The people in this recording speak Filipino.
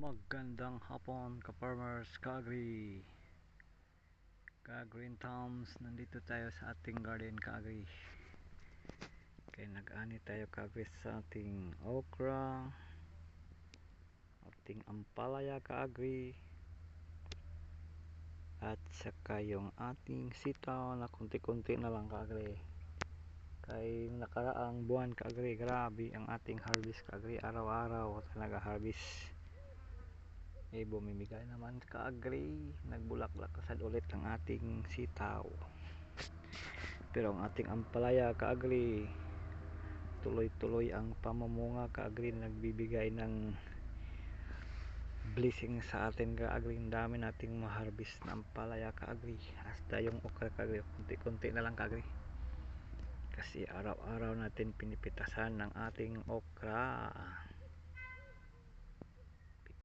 Magandang hapon ka-farmers, ka-agri, ka-green thumbs. Nandito tayo sa ating garden, ka-agri. Kaya nag-ani tayo, ka-agri, sa ating okra, ating ampalaya, ka-agri, at saka yung ating sitaw na kunti-kunti na lang, ka-agri. Kaya nakaraang buwan, ka-agri, grabe ang ating harvest, ka-agri. Araw-araw talaga harvest. Bumimigay naman, ka-agri, nagbulaklak kasad ulit ang ating sitaw. Pero ang ating ampalaya, ka-agri, tuloy-tuloy ang pamamunga, ka-agri, nagbibigay ng blessing sa atin, ka-agri. Ang dami nating ma-harvest na ampalaya, ka-agri. Hasta yung okra, ka-agri, kunti-kunti na lang, ka-agri, kasi araw-araw natin pinipitasan ng ating okra.